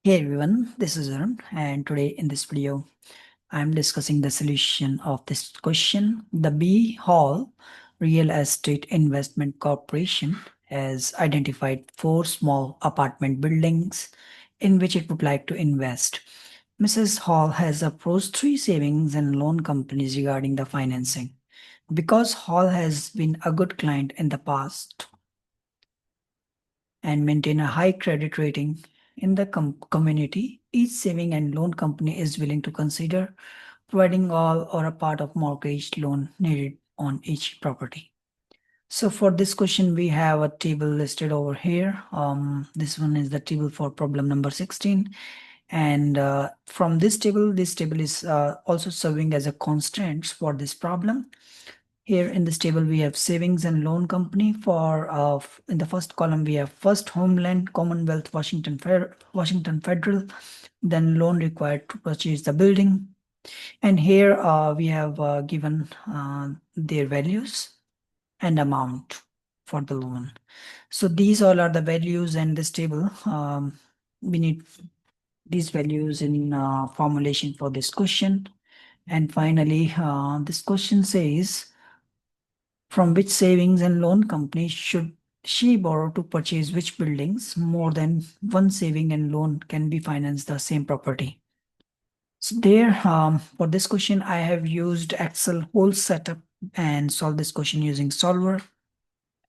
Hey everyone, this is Arun, and today in this video, I'm discussing the solution of this question. The B Hall Real Estate Investment Corporation has identified four small apartment buildings in which it would like to invest. Mrs. Hall has approached three savings and loan companies regarding the financing. Because Hall has been a good client in the past, and maintain a high credit rating in the community, each saving and loan company is willing to consider providing all or a part of mortgage loan needed on each property. So for this question, we have a table listed over here. This one is the table for problem number 16. And from this table is also serving as a constraints for this problem. Here in this table, we have savings and loan company for in the first column, we have First Homeland, Commonwealth, Washington Federal, then loan required to purchase the building. And here we have given their values and amount for the loan. So these all are the values in this table. We need these values in formulation for this question. And finally, this question says, from which savings and loan company should she borrow to purchase which buildings? More than one saving and loan can be financed the same property. So there, for this question, I have used Excel whole setup and solved this question using solver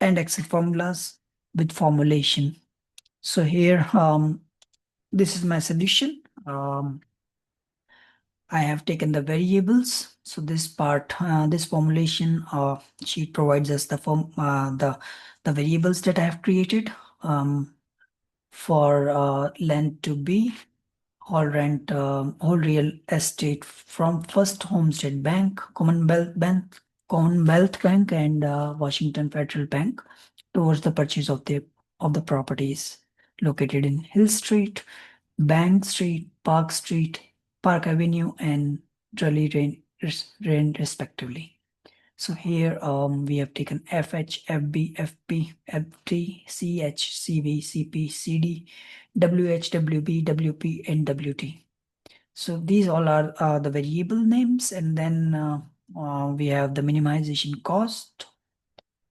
and Excel formulas with formulation. So here, this is my solution. I have taken the variables. So this part, this formulation sheet provides us the variables that I have created for lend to be whole real estate from First Homestead Bank, Commonwealth Bank, and Washington Federal Bank towards the purchase of the properties located in Hill Street, Bank Street, Park Avenue, and Drully Lane, respectively. So here we have taken FH, FB, FP, FT, CH, CV, CP, CD, WH, WB, WP, and WT. So these all are the variable names, and then we have the minimization cost.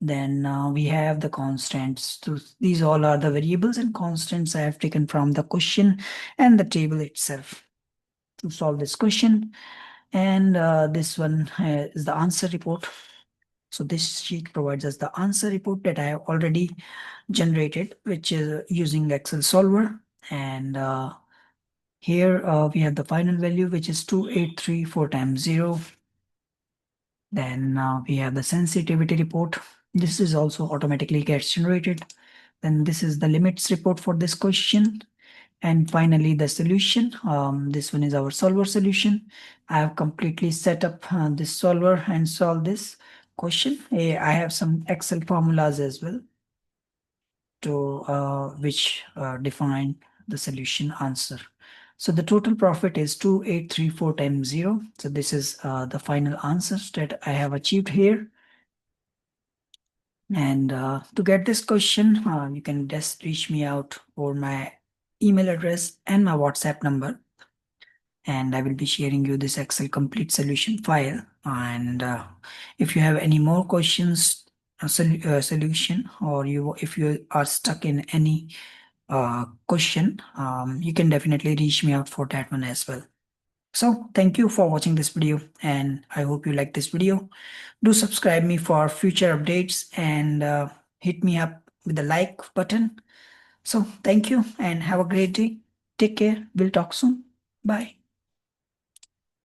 Then we have the constants. So these all are the variables and constants I have taken from the question and the table itself to solve this question. And this one is the answer report. So this sheet provides us the answer report that I have already generated, which is using Excel solver. And here we have the final value, which is 2834 times 0. Then we have the sensitivity report. This is also automatically gets generated. Then this is the limits report for this question. And finally, the solution. This one is our solver solution. I have completely set up this solver and solve this question. I have some Excel formulas as well to which define the solution answer. So the total profit is 2834 times 0. So this is the final answers that I have achieved here. And to get this question, you can just reach me out for my email address and my WhatsApp number. And I will be sharing you this Excel complete solution file. And if you have any more questions, solution, or if you are stuck in any question, you can definitely reach me out for that one as well. So thank you for watching this video, and I hope you like this video. Do subscribe me for future updates and hit me up with the like button. So thank you and have a great day. Take care. We'll talk soon. Bye.